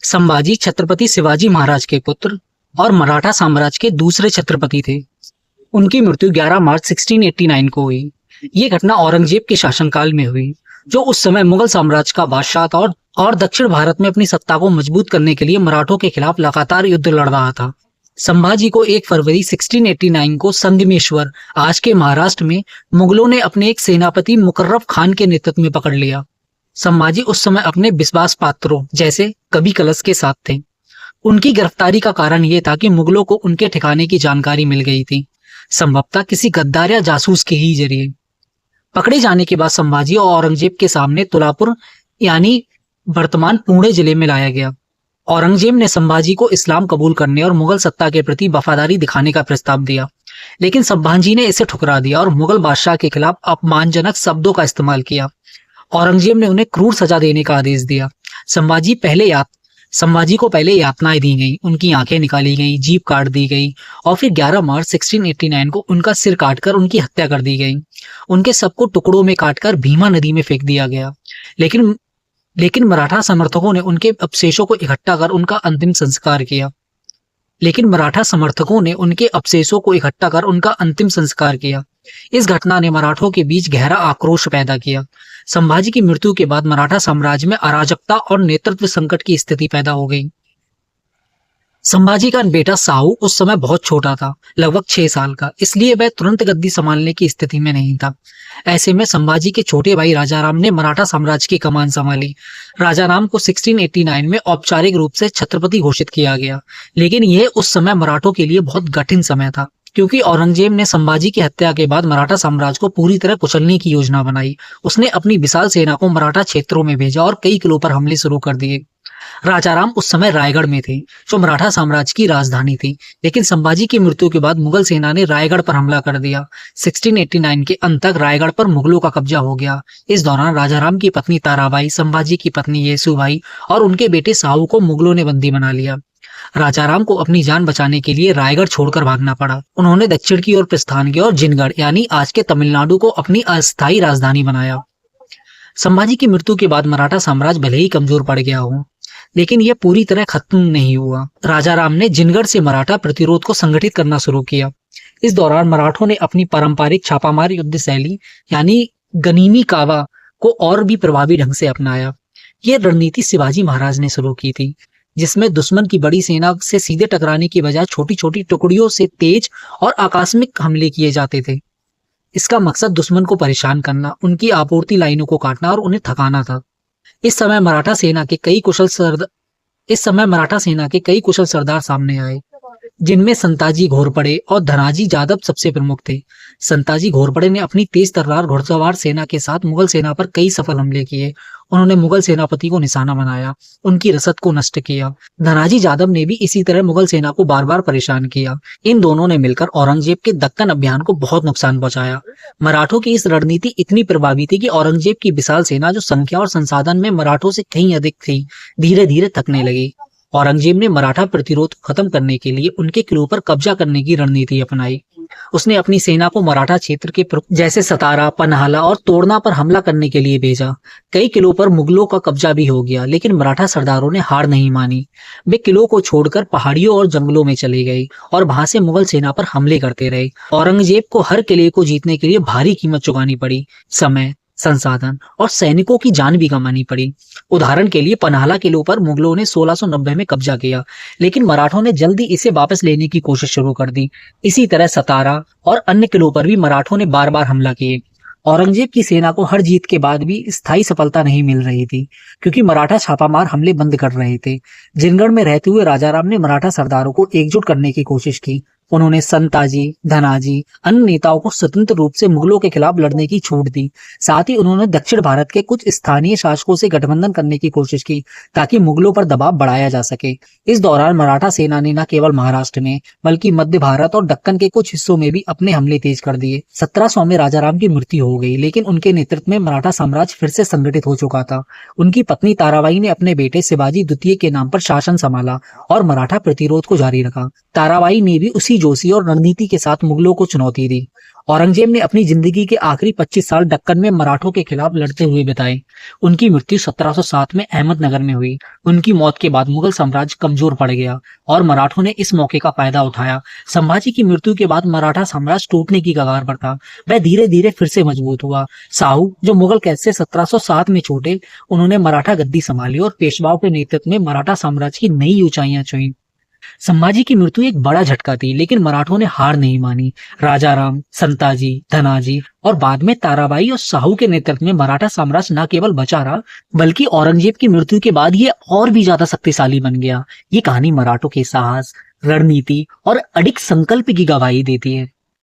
संभाजी छत्रपति शिवाजी महाराज के पुत्र और मराठा साम्राज्य के दूसरे छत्रपति थे। उनकी मृत्यु 11 मार्च 1689 को हुई। ये घटना औरंगजेब के शासनकाल में हुई, जो उस समय मुगल साम्राज्य का बादशाह था और दक्षिण भारत में अपनी सत्ता को मजबूत करने के लिए मराठों के खिलाफ लगातार युद्ध लड़ रहा था। संभाजी को 1 फरवरी 1689 को संगमेश्वर, आज के महाराष्ट्र में, मुगलों ने अपने एक सेनापति मुकर्रब खान के नेतृत्व में पकड़ लिया। संभाजी उस समय अपने विश्वास पात्रों जैसे कवि कलश के साथ थे। उनकी गिरफ्तारी का कारण यह था कि मुगलों को उनके ठिकाने की जानकारी मिल गई थी, संभवतः किसी गद्दार या जासूस के ही जरिए। पकड़े जाने के बाद संभाजी और औरंगजेब के सामने तुलापुर यानी वर्तमान पुणे जिले में लाया गया। औरंगजेब ने संभाजी को इस्लाम कबूल करने और मुगल सत्ता के प्रति वफादारी दिखाने का प्रस्ताव दिया, लेकिन संभाजी ने इसे ठुकरा दिया और मुगल बादशाह के खिलाफ अपमानजनक शब्दों का इस्तेमाल किया। औरंगजेब ने उन्हें क्रूर सजा देने का आदेश दिया। संभाजी को पहले यातनाएं दी गई, उनकी आंखें निकाली गई, जीभ काट दी गई और फिर 11 मार्च 1689 को उनका सिर काटकर उनकी हत्या कर दी गई। उनके शव को टुकड़ों में काटकर भीमा नदी में फेंक दिया गया। लेकिन मराठा समर्थकों ने उनके अवशेषों को इकट्ठा कर उनका अंतिम संस्कार किया। इस घटना ने मराठों के बीच गहरा आक्रोश पैदा किया। संभाजी की मृत्यु के बाद मराठा साम्राज्य में अराजकता और नेतृत्व संकट की स्थिति पैदा हो गई। संभाजी का बेटा साहू उस समय बहुत छोटा था, लगभग 6 साल का, इसलिए वह तुरंत गद्दी संभालने की स्थिति में नहीं था। ऐसे में संभाजी के छोटे भाई राजाराम ने मराठा साम्राज्य की कमान संभाली। राजाराम को 1689 में औपचारिक रूप से छत्रपति घोषित किया गया, लेकिन यह उस समय मराठों के लिए बहुत कठिन समय था, क्योंकि औरंगजेब ने संभाजी की हत्या के बाद मराठा साम्राज्य को पूरी तरह कुचलने की योजना बनाई। उसने अपनी विशाल सेना को मराठा क्षेत्रों में भेजा और कई किलों पर हमले शुरू कर दिए। राजाराम उस समय रायगढ़ में थे, जो मराठा साम्राज्य की राजधानी थी, लेकिन संभाजी की मृत्यु के बाद मुगल सेना ने रायगढ़ पर हमला कर दिया। 1689 के अंत तक रायगढ़ पर मुगलों का कब्जा हो गया। इस दौरान राजाराम की पत्नी ताराबाई, संभाजी की पत्नी येसुबाई और उनके बेटे साहू को मुगलों ने बंदी बना लिया। राजाराम को अपनी जान बचाने के लिए रायगढ़ छोड़कर भागना पड़ा। उन्होंने दक्षिण की ओर प्रस्थान किया और जिनगढ़ यानी आज के तमिलनाडु को अपनी अस्थायी राजधानी बनाया। संभाजी की मृत्यु के बाद मराठा साम्राज्य भले ही कमजोर पड़ गया हो, लेकिन यह पूरी तरह खत्म नहीं हुआ। राजाराम ने जिनगढ़ से मराठा प्रतिरोध को संगठित करना शुरू किया। इस दौरान मराठों ने अपनी पारंपरिक छापामार युद्ध शैली यानी गनीमी कावा को और भी प्रभावी ढंग से अपनाया। यह रणनीति शिवाजी महाराज ने शुरू की थी, जिसमें दुश्मन की बड़ी सेना से सीधे टकराने की बजाय छोटी छोटी टुकड़ियों से तेज और आकस्मिक हमले किए जाते थे। इसका मकसद दुश्मन को परेशान करना, उनकी आपूर्ति लाइनों को काटना और उन्हें थकाना था। इस समय मराठा सेना के कई कुशल सरदार सामने आए, जिनमें संताजी घोरपड़े और धनाजी जादव सबसे प्रमुख थे। संताजी घोरपड़े ने अपनी तेज तर्रार घुड़सवार सेना के साथ मुगल सेना पर कई सफल हमले किए। उन्होंने मुगल सेनापति को निशाना बनाया, उनकी रसद को नष्ट किया। धनाजी जादव ने भी इसी तरह मुगल सेना को बार बार परेशान किया। इन दोनों ने मिलकर औरंगजेब के दक्कन अभियान को बहुत नुकसान पहुंचाया। मराठों की इस रणनीति इतनी प्रभावी थी कि औरंगजेब की विशाल सेना, जो संख्या और संसाधन में मराठों से कहीं अधिक थी, धीरे धीरे थकने लगी। औरंगजेब ने मराठा प्रतिरोध को खत्म करने के लिए उनके किलों पर कब्जा करने की रणनीति अपनाई। उसने अपनी सेना को मराठा क्षेत्र के जैसे सतारा, पन्हाला और तोड़ना पर हमला करने के लिए भेजा। कई किलों पर मुगलों का कब्जा भी हो गया, लेकिन मराठा सरदारों ने हार नहीं मानी। वे किलों को छोड़कर पहाड़ियों और जंगलों में चले गए और वहां से मुगल सेना पर हमले करते रहे। औरंगजेब को हर किले को जीतने के लिए भारी कीमत चुकानी पड़ी, समय, संसाधन और सैनिकों की जान भी गंवानी पड़ी। उदाहरण के लिए पन्हाला किले पर मुगलों ने 1690 में कब्जा किया, लेकिन मराठों ने जल्दी इसे वापस लेने की कोशिश शुरू कर दी। इसी तरह सतारा और अन्य किलों पर भी मराठों ने बार बार हमला किए। औरंगजेब की सेना को हर जीत के बाद भी स्थायी सफलता नहीं मिल रही थी, क्योंकि मराठा छापामार हमले बंद कर रहे थे। जिनगढ़ में रहते हुए राजाराम ने मराठा सरदारों को एकजुट करने की कोशिश की। उन्होंने संताजी, धनाजी, अन्य नेताओं को स्वतंत्र रूप से मुगलों के खिलाफ लड़ने की छूट दी। साथ ही उन्होंने दक्षिण भारत के कुछ स्थानीय शासकों से गठबंधन करने की कोशिश की, ताकि मुगलों पर दबाव बढ़ाया जा सके। इस दौरान मराठा सेना ने न केवल महाराष्ट्र में, बल्कि मध्य भारत और दक्कन के कुछ हिस्सों में भी अपने हमले तेज कर दिए। 1700 में राजाराम की मृत्यु हो गई, लेकिन उनके नेतृत्व में मराठा साम्राज्य फिर से संगठित हो चुका था। उनकी पत्नी ताराबाई ने अपने बेटे शिवाजी द्वितीय के नाम पर शासन संभाला और मराठा प्रतिरोध को जारी रखा। ताराबाई ने भी उसी जोशी और रणनीति के साथ मुगलों को चुनौती दी। औरंगजेब ने अपनी जिंदगी के आखिरी 25 साल दक्कन में मराठों के खिलाफ लड़ते हुए बिताए। उनकी मृत्यु 1707 में अहमदनगर में हुई। उनकी मौत के बाद मुगल साम्राज्य कमजोर पड़ गया और मराठों ने इस मौके का फायदा उठाया। संभाजी की मृत्यु के बाद मराठा साम्राज्य टूटने की कगार पर था। वह धीरे धीरे फिर से मजबूत हुआ। साहू, जो मुगल कैद से 1707 में छूटे, उन्होंने मराठा गद्दी संभाली और पेशवाओं के नेतृत्व में मराठा साम्राज्य की नई ऊंचाइयां छुई। संभाजी की मृत्यु एक बड़ा झटका थी, लेकिन मराठों ने हार नहीं मानी। राजाराम, संताजी, धनाजी और बाद में ताराबाई और साहू के नेतृत्व में मराठा साम्राज्य न केवल बचा रहा, बल्कि औरंगजेब की मृत्यु के बाद ये और भी ज्यादा शक्तिशाली बन गया। ये कहानी मराठों के साहस, रणनीति और अडिग संकल्प की गवाही देती है।